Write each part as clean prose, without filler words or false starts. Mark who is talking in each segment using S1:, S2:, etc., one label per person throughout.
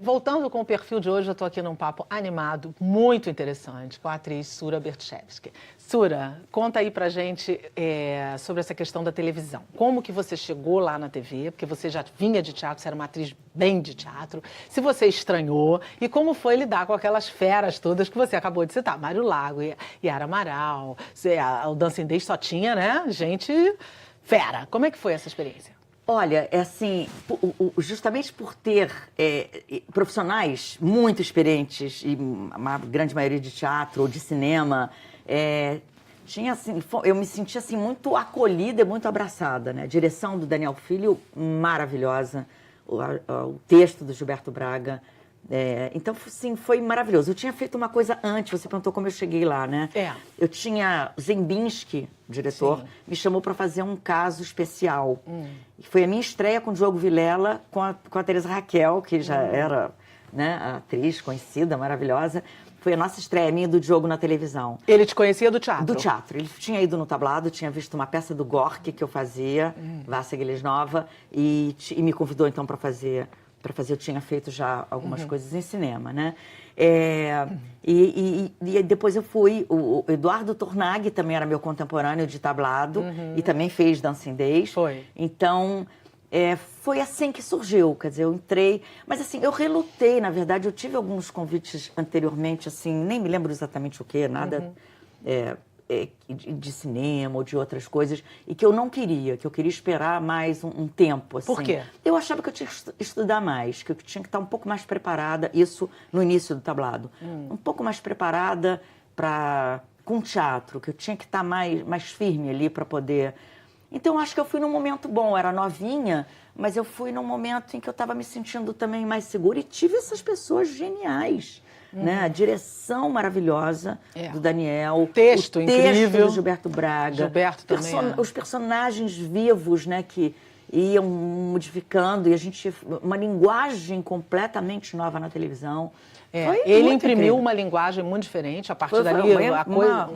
S1: voltando com o perfil de hoje, eu estou aqui num papo animado, muito interessante, com a atriz Sura Bertchevsky. Sura, conta aí pra gente sobre essa questão da televisão. Como que você chegou lá na TV, porque você já vinha de teatro, você era uma atriz bem de teatro, se você estranhou e como foi lidar com aquelas feras todas que você acabou de citar, Mário Lago, Yara Amaral, o Dancing Days só tinha, né, gente fera. Como é que foi essa experiência?
S2: Olha, é assim, justamente por ter profissionais muito experientes, e uma grande maioria de teatro ou de cinema, tinha assim, eu me sentia assim, muito acolhida e muito abraçada, né? A direção do Daniel Filho, maravilhosa, o texto do Gilberto Braga. Então, sim, foi maravilhoso. Eu tinha feito uma coisa antes, você perguntou como eu cheguei lá, né? Eu tinha, o Zembinski, o diretor, me chamou para fazer um caso especial. E foi a minha estreia com o Diogo Vilela, com a Teresa Raquel, que já era, né, a atriz conhecida, maravilhosa. Foi a nossa estreia minha do Diogo na televisão.
S1: Ele te conhecia do teatro?
S2: Do teatro. Ele tinha ido no tablado, tinha visto uma peça do Gorky que eu fazia, Vassa Guilherme Nova, e me convidou então para fazer, eu tinha feito já algumas coisas em cinema, né? E depois eu fui, o Eduardo Tornag também era meu contemporâneo de tablado, e também fez Dancing Days.
S1: Foi.
S2: Então, foi assim que surgiu, quer dizer, eu entrei, mas assim, eu relutei, na verdade, eu tive alguns convites anteriormente, assim, nem me lembro exatamente o que, nada de cinema ou de outras coisas, e que eu não queria, que eu queria esperar mais um tempo, assim.
S1: Por quê?
S2: Eu achava que eu tinha que estudar mais, que eu tinha que estar um pouco mais preparada, isso no início do tablado, um pouco mais preparada com teatro, que eu tinha que estar mais firme ali para poder... Então, acho que eu fui num momento bom, eu era novinha, mas eu fui num momento em que eu estava me sentindo também mais segura e tive essas pessoas geniais, né? A direção maravilhosa do Daniel,
S1: o texto incrível
S2: do Gilberto Braga,
S1: Gilberto também,
S2: os personagens vivos, né, que iam modificando, e a gente, uma linguagem completamente nova na televisão.
S1: Ele imprimiu uma linguagem muito diferente, a partir dali, a coisa...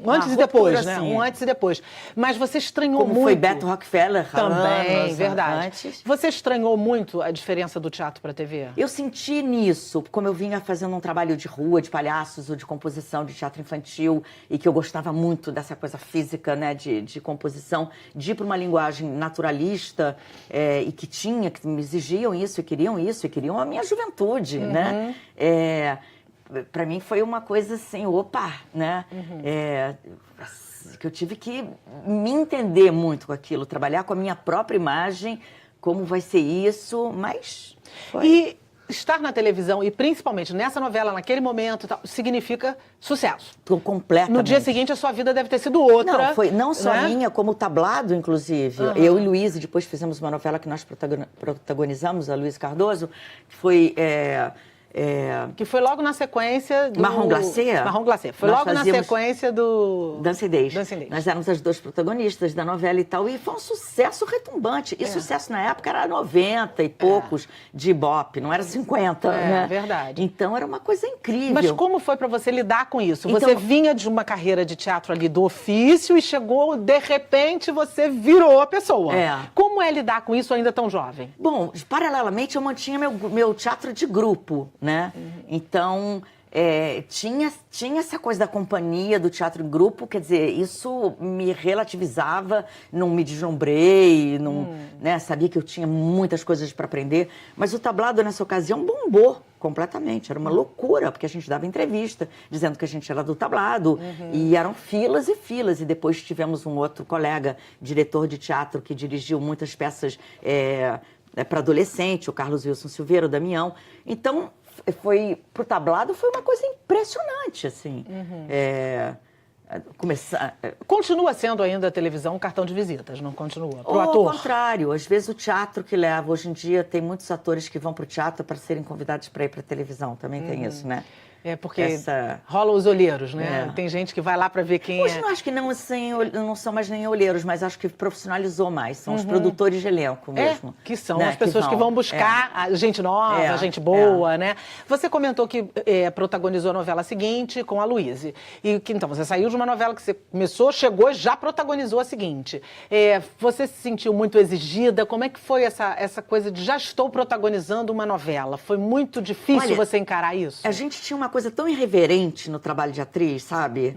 S1: antes e depois, né?
S2: Assim.
S1: Um antes e depois. Mas você estranhou
S2: muito...
S1: muito...
S2: foi Beto Rockefeller.
S1: Também, verdade.
S2: Antes.
S1: Você estranhou muito a diferença do teatro para a TV?
S2: Eu senti nisso, como eu vinha fazendo um trabalho de rua, de palhaços, ou de composição, de teatro infantil, e que eu gostava muito dessa coisa física, né, de composição, de ir para uma linguagem naturalista, e que me exigiam isso, e queriam a minha juventude, né? Para mim foi uma coisa assim, opa, né? Que eu tive que me entender muito com aquilo, trabalhar com a minha própria imagem, como vai ser isso, mas foi.
S1: E estar na televisão, e principalmente nessa novela, naquele momento, significa sucesso.
S2: Completamente.
S1: No dia seguinte, a sua vida deve ter sido outra.
S2: Não, foi não só
S1: né?
S2: minha, como o tablado, inclusive. Eu e Luísa, depois fizemos uma novela que nós protagonizamos, a Luísa Cardoso, que foi...
S1: que foi logo na sequência do...
S2: Marrom Glacé.
S1: Marrom Glacé. Foi logo na sequência do...
S2: Dancing Days. Nós éramos as duas protagonistas da novela e tal, e foi um sucesso retumbante. E sucesso na época era 90 e poucos de Ibope, não era 50, né?
S1: É verdade.
S2: Então era uma coisa incrível.
S1: Mas como foi para você lidar com isso? Você vinha de uma carreira de teatro ali do ofício e chegou, de repente, você virou a pessoa. Como é lidar com isso ainda tão jovem?
S2: Bom, paralelamente eu mantinha meu teatro de grupo, né? Então, tinha essa coisa da companhia, do teatro em grupo, quer dizer, isso me relativizava, não me deslumbrei, né? Sabia que eu tinha muitas coisas para aprender, mas o tablado nessa ocasião bombou completamente, era uma loucura, porque a gente dava entrevista dizendo que a gente era do tablado, e eram filas e filas, e depois tivemos um outro colega, diretor de teatro, que dirigiu muitas peças para adolescente, o Carlos Wilson Silveira, o Damião. Então, pro tablado foi uma coisa impressionante, assim.
S1: Continua sendo ainda a televisão um cartão de visitas, não continua? Pro ator?
S2: Ao contrário, às vezes o teatro que leva. Hoje em dia tem muitos atores que vão pro teatro para serem convidados para ir para televisão, também tem isso, né?
S1: porque rolam os olheiros, né? Tem gente que vai lá para ver quem
S2: Hoje eu acho que não, assim, não são mais nem olheiros, mas acho que profissionalizou mais. São os produtores de elenco mesmo.
S1: Que são as pessoas que vão buscar a gente nova, a gente boa, né? Você comentou que protagonizou a novela seguinte com a Luíse. E que então você saiu de uma novela que você começou, chegou e já protagonizou a seguinte. Você se sentiu muito exigida? Como é que foi essa coisa de já estou protagonizando uma novela? Foi muito difícil você encarar isso?
S2: A gente tinha uma coisa tão irreverente no trabalho de atriz, sabe?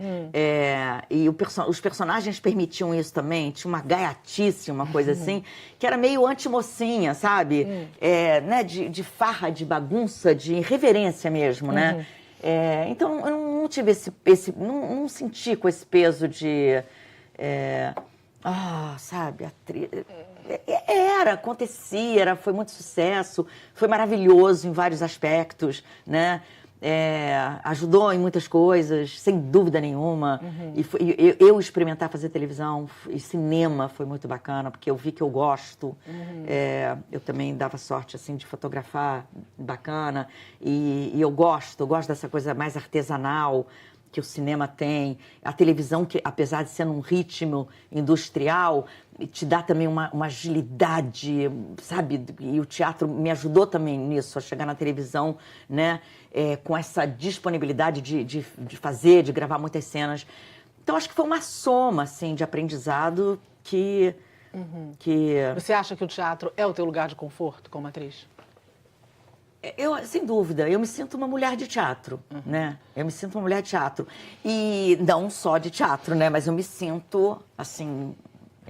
S2: E os personagens permitiam isso também. Tinha uma gaiatice, uma coisa assim, que era meio anti-mocinha, sabe? Né? De farra, de bagunça, de irreverência mesmo, né? Então, eu não tive não senti com esse peso de... sabe, atriz... Acontecia, foi muito sucesso, foi maravilhoso em vários aspectos, né? Ajudou em muitas coisas, sem dúvida nenhuma. E eu experimentar fazer televisão e cinema foi muito bacana, porque eu vi que eu gosto. Eu também dava sorte, assim, de fotografar bacana. E eu gosto dessa coisa mais artesanal que o cinema tem. A televisão, que apesar de ser num ritmo industrial, te dá também uma agilidade, sabe? E o teatro me ajudou também nisso, a chegar na televisão, né? Com essa disponibilidade de fazer, de gravar muitas cenas. Então, acho que foi uma soma, assim, de aprendizado que...
S1: Você acha que o teatro é o teu lugar de conforto como atriz?
S2: Sem dúvida, eu me sinto uma mulher de teatro, né? Eu me sinto uma mulher de teatro. E não só de teatro, né? Mas eu me sinto, assim...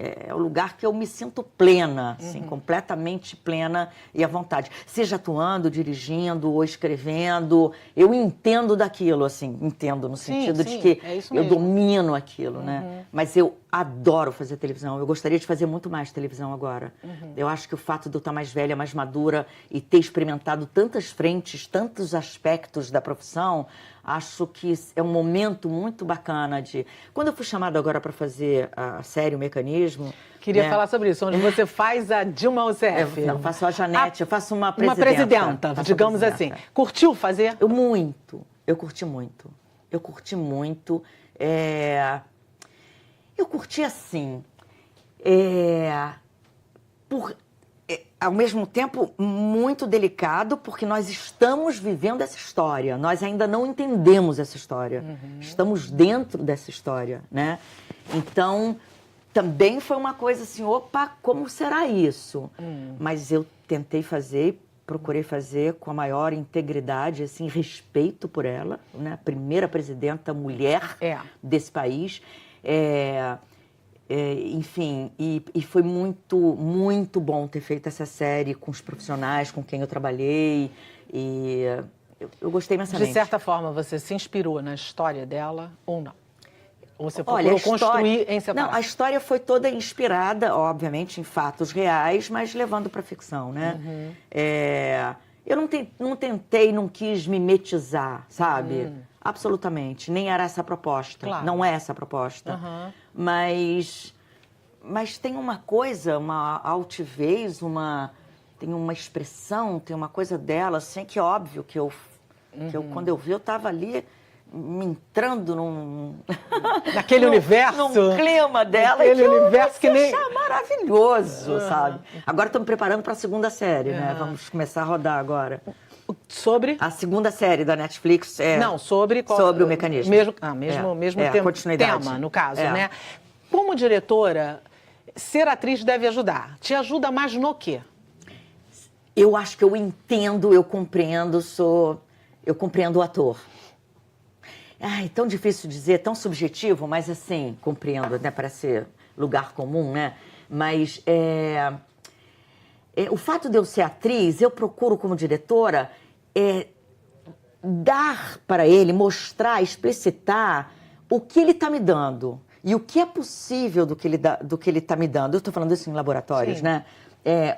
S2: É o lugar que eu me sinto plena, assim, completamente plena e à vontade. Seja atuando, dirigindo ou escrevendo, eu entendo daquilo, assim, entendo no sentido de que eu domino aquilo, né? Mas eu adoro fazer televisão, eu gostaria de fazer muito mais televisão agora. Eu acho que o fato de eu estar mais velha, mais madura e ter experimentado tantas frentes, tantos aspectos da profissão, acho que é um momento muito bacana de... Quando eu fui chamada agora para fazer a série O Mecanismo...
S1: Queria falar sobre isso, onde você faz a Dilma Rousseff.
S2: Não, faço a Janete, eu faço uma presidenta.
S1: Uma presidenta, digamos assim. Curtiu fazer?
S2: Eu curti muito. Eu curti assim... ao mesmo tempo, muito delicado, porque nós estamos vivendo essa história. Nós ainda não entendemos essa história. Estamos dentro dessa história, né? Então, também foi uma coisa assim, opa, como será isso? Mas eu tentei fazer, procurei fazer com a maior integridade, assim, respeito por ela, né? Primeira presidenta mulher desse país. Enfim, e foi muito, muito bom ter feito essa série com os profissionais com quem eu trabalhei, e eu gostei imensamente.
S1: De certa forma, você se inspirou na história dela ou não? Ou você procurou construir em separado?
S2: Não, a história foi toda inspirada, obviamente, em fatos reais, mas levando para a ficção, né? Eu não tentei, não quis mimetizar, sabe? Absolutamente. Nem era essa a proposta.
S1: Claro.
S2: Não é essa a proposta. Mas tem uma coisa, uma altivez, tem uma expressão, tem uma coisa dela, assim, que é óbvio que quando eu vi, eu estava ali me entrando
S1: naquele universo.
S2: Num clima dela.
S1: Aquele universo que nem...
S2: maravilhoso, sabe? Agora estou me preparando para a segunda série, né? Vamos começar a rodar agora.
S1: Sobre?
S2: A segunda série da Netflix
S1: Não, sobre
S2: o Mecanismo.
S1: Mesmo tema, no caso, né? Como diretora, ser atriz deve ajudar. Te ajuda mais no quê?
S2: Eu acho que eu entendo, eu compreendo o ator. Ai, tão difícil dizer, tão subjetivo, mas assim, compreendo, né? Parece lugar comum, né? Mas o fato de eu ser atriz, eu procuro como diretora dar para ele, mostrar, explicitar o que ele está me dando e o que é possível do que ele está me dando. Eu estou falando isso em laboratórios, né?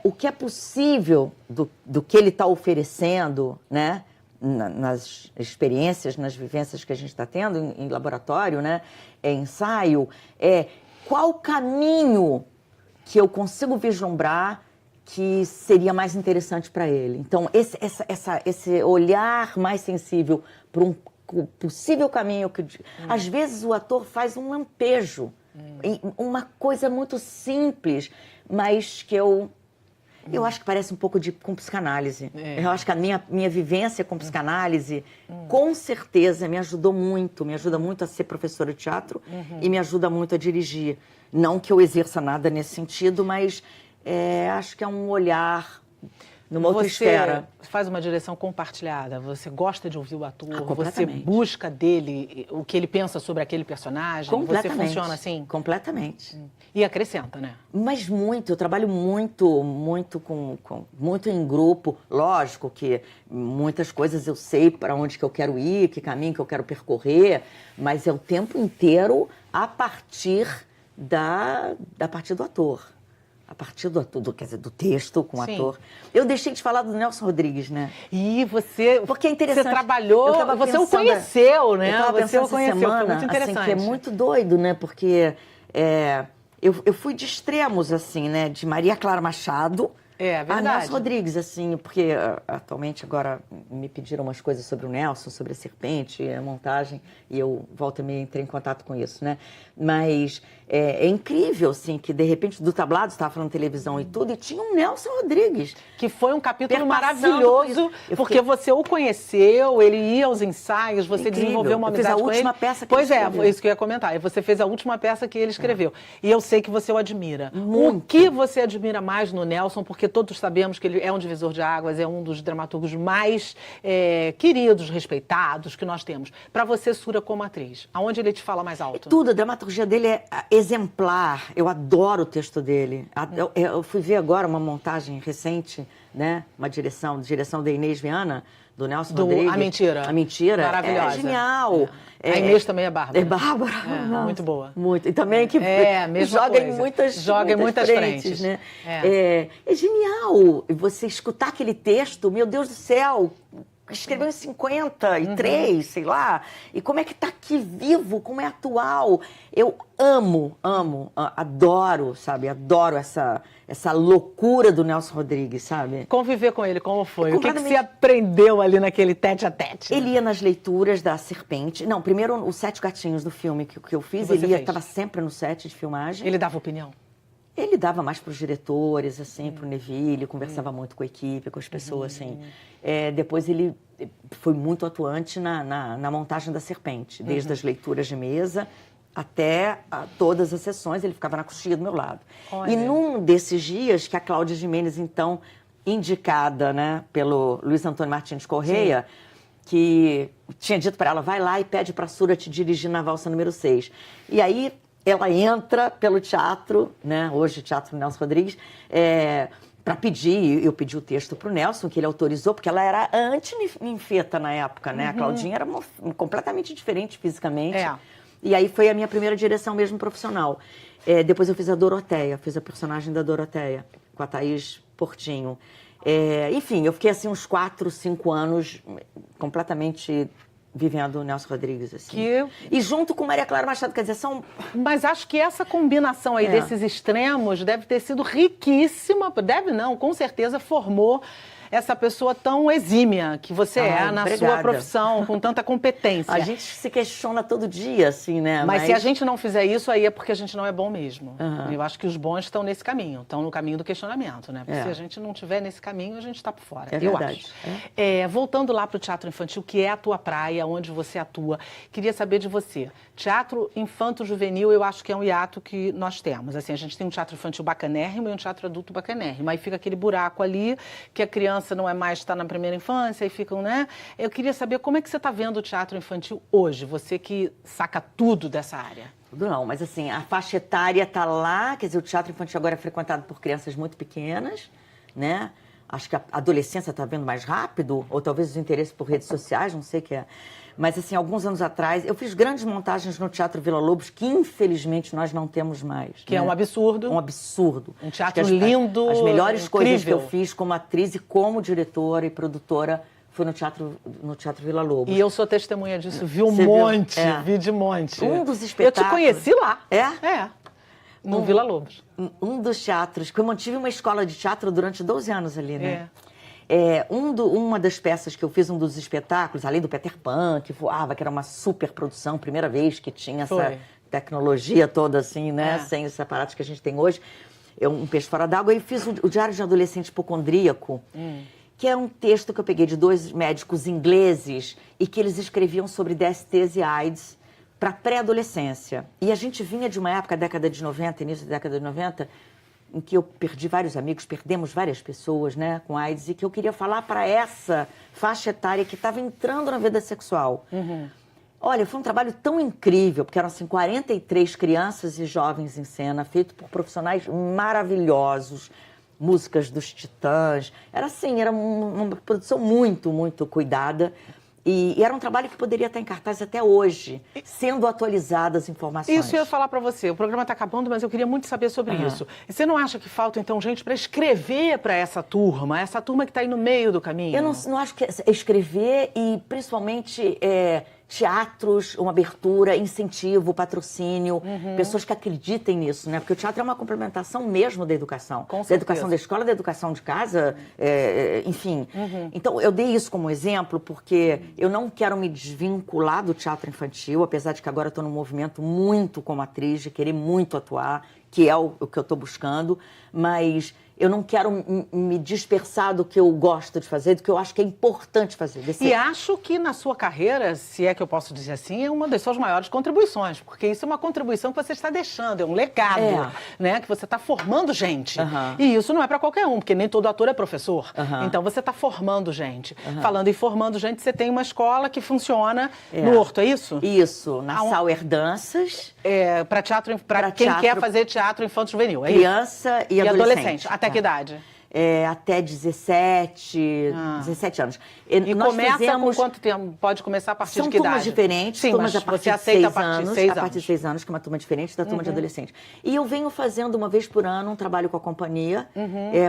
S2: O que é possível do que ele está oferecendo, né? Nas experiências, nas vivências que a gente está tendo em laboratório, né? Ensaio, qual o caminho que eu consigo vislumbrar que seria mais interessante para ele. Então, esse olhar mais sensível para um possível caminho que às vezes o ator faz um lampejo, uma coisa muito simples, mas que eu acho que parece um pouco com psicanálise. Eu acho que a minha vivência com psicanálise, com certeza, me ajuda muito a ser professora de teatro e me ajuda muito a dirigir. Não que eu exerça nada nesse sentido, mas acho que é um olhar numa outra esfera.
S1: Você faz uma direção compartilhada, você gosta de ouvir o ator, você
S2: completamente.
S1: busca dele o que ele pensa sobre aquele personagem, você funciona assim?
S2: Completamente.
S1: E acrescenta, né?
S2: Mas muito, eu trabalho muito muito em grupo. Lógico que muitas coisas eu sei para onde que eu quero ir, que caminho que eu quero percorrer, mas é o tempo inteiro a partir do ator. A partir do ator, quer dizer, do texto com o ator. Eu deixei de falar do Nelson Rodrigues, né?
S1: E você...
S2: Porque é interessante.
S1: Você trabalhou, você o conheceu, né?
S2: Você o
S1: conheceu,
S2: semana,
S1: foi muito interessante.
S2: assim, que é muito doido, né? Porque eu fui de extremos, assim, né? De Maria Clara Machado a Nelson Rodrigues, assim, porque atualmente agora me pediram umas coisas sobre o Nelson, sobre a Serpente, a montagem, e eu volto a me entrar em contato com isso, né? Mas é incrível, assim, que de repente do tablado estava falando televisão e tudo, e tinha um Nelson Rodrigues.
S1: Que foi um capítulo maravilhoso, porque você o conheceu, ele ia aos ensaios, você desenvolveu uma amizade com ele.
S2: Fiz a última peça que ele escreveu.
S1: Pois é, isso que eu ia comentar. E você fez a última peça que ele escreveu. E eu sei que você o admira.
S2: Muito.
S1: O que você admira mais no Nelson? Porque todos sabemos que ele é um divisor de águas, é um dos dramaturgos mais queridos, respeitados que nós temos. Para você, Sura, como atriz, aonde ele te fala mais alto?
S2: Tudo, a dramaturgia dele é exemplar. Eu adoro o texto dele. Eu fui ver agora uma montagem recente, né? Uma direção da Inês Viana, do Nelson Rodrigues.
S1: A Mentira.
S2: A Mentira.
S1: Maravilhosa.
S2: É genial.
S1: A Inês também é bárbara.
S2: É bárbara.
S1: Muito boa.
S2: Muito. E também que joga em muitas frentes, né? É genial. E você escutar aquele texto, meu Deus do céu, escreveu em 53, sei lá. E como é que tá aqui vivo, como é atual. Eu amo, adoro, sabe? Adoro essa loucura do Nelson Rodrigues, sabe?
S1: Conviver com ele, como foi? O que você aprendeu ali naquele tete-a-tete?
S2: Ele ia nas leituras da Serpente. Não, primeiro os 7 gatinhos do filme que eu fiz. Ele estava sempre no set de filmagem.
S1: Ele dava opinião?
S2: Ele dava mais para os diretores, assim, para o Neville, conversava muito com a equipe, com as pessoas, assim. Depois ele foi muito atuante na montagem da Serpente, desde as leituras de mesa até todas as sessões, ele ficava na coxinha do meu lado. Olha. E num desses dias que a Cláudia Gimenez, então, indicada, né, pelo Luiz Antônio Martins Correia, que tinha dito para ela, vai lá e pede para a Sura te dirigir na valsa número 6. E aí ela entra pelo teatro, né, hoje o Teatro Nelson Rodrigues, para pedir, eu pedi o texto para o Nelson, que ele autorizou, porque ela era anti-ninfeta na época, né? A Claudinha era completamente diferente fisicamente. E aí foi a minha primeira direção mesmo profissional. Depois eu fiz a Doroteia, fiz a personagem da Doroteia, com a Thaís Portinho. Enfim, eu fiquei assim uns 4, 5 anos completamente vivendo o Nelson Rodrigues, assim. E junto com Maria Clara Machado, quer dizer, são...
S1: Mas acho que essa combinação aí desses extremos deve ter sido riquíssima, deve não, com certeza formou essa pessoa tão exímia que você na sua profissão, com tanta competência.
S2: A gente se questiona todo dia, assim, né?
S1: Mas se a gente não fizer isso, aí é porque a gente não é bom mesmo. Eu acho que os bons estão nesse caminho, estão no caminho do questionamento, né? Porque se a gente não estiver nesse caminho, a gente está por fora.
S2: É verdade.
S1: Voltando lá para o teatro infantil, que é a tua praia, onde você atua, queria saber de você. Teatro infanto-juvenil, eu acho que é um hiato que nós temos. Assim, a gente tem um teatro infantil bacanérrimo e um teatro adulto bacanérrimo. Aí fica aquele buraco ali, que a criança não é mais estar na primeira infância e ficam, né? Eu queria saber como é que você está vendo o teatro infantil hoje, você que saca tudo dessa área.
S2: Tudo não, mas assim, a faixa etária está lá, quer dizer, o teatro infantil agora é frequentado por crianças muito pequenas, né? Acho que a adolescência está vendo mais rápido, ou talvez os interesses por redes sociais, não sei o que é. Mas, assim, alguns anos atrás, eu fiz grandes montagens no Teatro Vila Lobos, que, infelizmente, nós não temos mais.
S1: Que é um absurdo.
S2: Um absurdo.
S1: Um teatro lindo,
S2: as melhores
S1: incrível.
S2: Coisas que eu fiz como atriz e como diretora e produtora foi no Teatro Vila Lobos.
S1: E eu sou testemunha disso, vi um monte, vi de monte.
S2: Um dos espetáculos...
S1: Eu te conheci lá.
S2: É?
S1: No Vila Lobos.
S2: Um dos teatros, que eu mantive uma escola de teatro durante 12 anos ali, né? Uma das peças que eu fiz, um dos espetáculos, além do Peter Pan, que voava, que era uma super produção, primeira vez que tinha essa tecnologia toda assim, né? Sem esses aparatos que a gente tem hoje. Um Peixe Fora d'Água. E fiz o Diário de um Adolescente Hipocondríaco, que é um texto que eu peguei de 2 médicos ingleses e que eles escreviam sobre DSTs e AIDS para pré-adolescência. E a gente vinha de uma época, década de 90, início da década de 90, em que eu perdi vários amigos, perdemos várias pessoas, né, com AIDS, e que eu queria falar para essa faixa etária que estava entrando na vida sexual. Olha, foi um trabalho tão incrível, porque eram assim 43 crianças e jovens em cena, feito por profissionais maravilhosos, músicas dos Titãs. Era assim, era uma produção muito, muito cuidada. E era um trabalho que poderia estar em cartaz até hoje, sendo atualizadas as informações.
S1: Isso eu ia falar para você. O programa está acabando, mas eu queria muito saber sobre isso. E você não acha que falta, então, gente para escrever para essa turma que está aí no meio do caminho?
S2: Eu não acho que escrever e, principalmente, teatros, uma abertura, incentivo, patrocínio, pessoas que acreditem nisso, né? Porque o teatro é uma complementação mesmo da educação.
S1: Com certeza.
S2: Da educação da escola, da educação de casa, enfim. Então, eu dei isso como exemplo porque eu não quero me desvincular do teatro infantil, apesar de que agora eu estou num movimento muito como atriz, de querer muito atuar, que é o que eu estou buscando, mas eu não quero me dispersar do que eu gosto de fazer, do que eu acho que é importante fazer.
S1: E acho que na sua carreira, se é que eu posso dizer assim, é uma das suas maiores contribuições, porque isso é uma contribuição que você está deixando, é um legado, né? Que você está formando gente. E isso não é para qualquer um, porque nem todo ator é professor. Então você está formando gente. Falando em formando gente, você tem uma escola que funciona no Horto, é isso?
S2: Isso, na Sauer Danças.
S1: Para teatro, para quem quer fazer teatro infanto-juvenil, é
S2: criança
S1: isso?
S2: E adolescente.
S1: Até que idade?
S2: Até 17 anos.
S1: E nós começa com quanto tempo? Pode começar a partir de que idade?
S2: São turmas diferentes,
S1: Sim,
S2: turmas
S1: mas
S2: a partir
S1: você
S2: de
S1: aceita
S2: 6 anos. A partir de 6 anos, que é uma turma diferente da turma de adolescente. E eu venho fazendo uma vez por ano um trabalho com a companhia,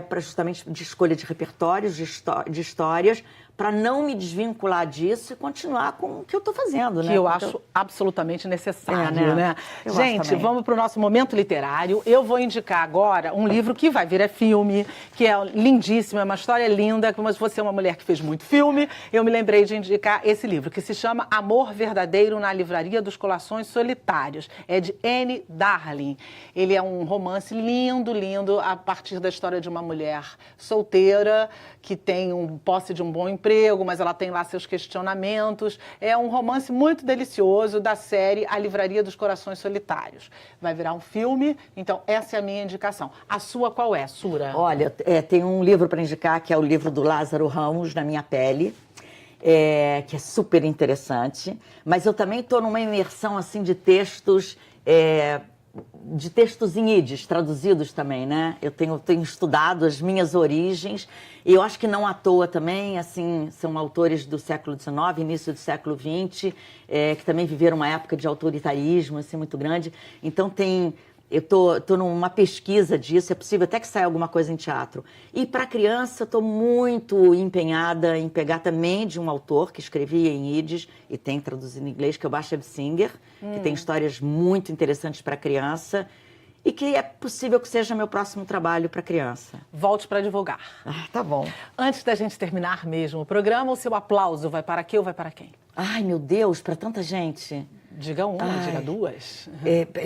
S2: para justamente de escolha de repertórios, de histórias, para não me desvincular disso e continuar com o que eu estou fazendo, né?
S1: Que eu acho absolutamente necessário, né?
S2: Gente,
S1: vamos para o nosso momento literário. Eu vou indicar agora um livro que vai virar filme, que é lindíssimo, é uma história linda, mas você é uma mulher que fez muito filme. Eu me lembrei de indicar esse livro, que se chama Amor Verdadeiro na Livraria dos Corações Solitários. É de Anne Darling. Ele é um romance lindo, lindo, a partir da história de uma mulher solteira, que tem posse de um bom emprego, mas ela tem lá seus questionamentos. É um romance muito delicioso da série A Livraria dos Corações Solitários. Vai virar um filme, então essa é a minha indicação. A sua qual é, Sura?
S2: Olha, tem um livro para indicar, que é o livro do Lázaro Ramos, Na Minha Pele, que é super interessante. Mas eu também estou numa imersão assim de textos... de textos em ídis, traduzidos também, né? Eu tenho estudado as minhas origens e eu acho que não à toa também, assim, são autores do século XIX, início do século XX, que também viveram uma época de autoritarismo, assim, muito grande. Então eu tô numa pesquisa disso, é possível até que saia alguma coisa em teatro. E para criança, eu estou muito empenhada em pegar também de um autor que escrevia em ídis e tem traduzido em inglês, que é o Bashev Singer, que tem histórias muito interessantes para criança e que é possível que seja meu próximo trabalho para criança.
S1: Volte para divulgar.
S2: Tá bom.
S1: Antes da gente terminar mesmo o programa, o seu aplauso vai para quê ou vai para quem?
S2: Ai, meu Deus, para tanta gente.
S1: Diga uma, diga duas.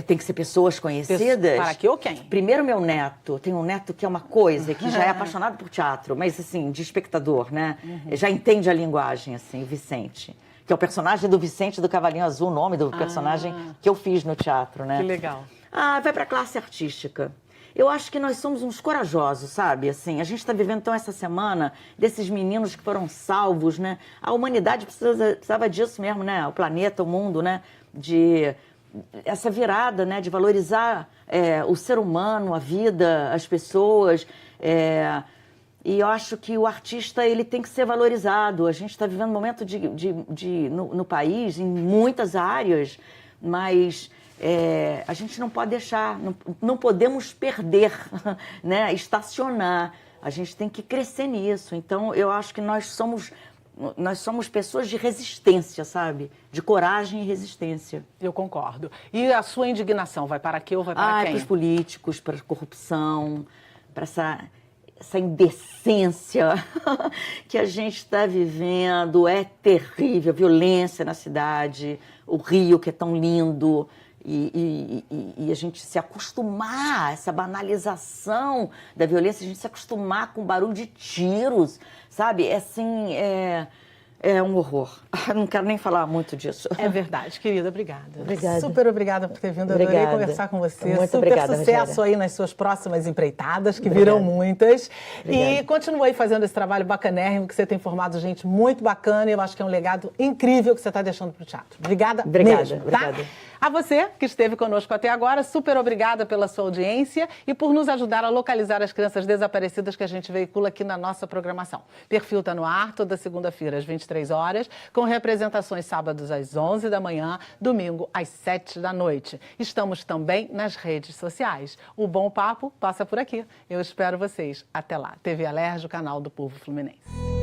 S2: Tem que ser pessoas conhecidas.
S1: Para que ou quem?
S2: Primeiro, meu neto. Tem um neto que é uma coisa, que já é apaixonado por teatro, mas assim, de espectador, né? Já entende a linguagem, assim, o Vicente. Que é o personagem do Vicente do Cavalinho Azul, o nome do personagem que eu fiz no teatro, né?
S1: Que legal.
S2: Vai para a classe artística. Eu acho que nós somos uns corajosos, sabe? Assim, a gente está vivendo então essa semana desses meninos que foram salvos, né? A humanidade precisava disso mesmo, né? O planeta, o mundo, né? De essa virada, né? De valorizar o ser humano, a vida, as pessoas. E eu acho que o artista ele tem que ser valorizado. A gente está vivendo um momento no país, em muitas áreas, mas... a gente não pode deixar, não podemos perder, né? Estacionar. A gente tem que crescer nisso. Então, eu acho que nós somos nós somos pessoas de resistência, sabe? De coragem e resistência.
S1: Eu concordo. E a sua indignação vai para quê ou vai para quem?
S2: Para os políticos, para a corrupção, para essa indecência que a gente está vivendo. É terrível, violência na cidade, o Rio que é tão lindo. E a gente se acostumar, essa banalização da violência, a gente se acostumar com o barulho de tiros, sabe? É assim, é um horror. Não quero nem falar muito disso.
S1: É verdade, querida, obrigada.
S2: Obrigada.
S1: Super obrigada por ter vindo,
S2: Obrigada.
S1: adorei conversar com você.
S2: Muito
S1: Super
S2: obrigada,
S1: sucesso
S2: Rogéria.
S1: aí nas suas próximas empreitadas, que
S2: Obrigada.
S1: virão muitas.
S2: Obrigada.
S1: E continue aí fazendo esse trabalho bacanérrimo, que você tem formado gente muito bacana, e eu acho que é um legado incrível que você está deixando para o teatro. Obrigada mesmo, tá?
S2: Obrigada.
S1: A você que esteve conosco até agora, super obrigada pela sua audiência e por nos ajudar a localizar as crianças desaparecidas que a gente veicula aqui na nossa programação. Perfil está no ar toda segunda-feira às 23 horas, com representações sábados às 11 da manhã, domingo às 7 da noite. Estamos também nas redes sociais. O Bom Papo passa por aqui. Eu espero vocês. Até lá. TV Alerj, o canal do Povo Fluminense.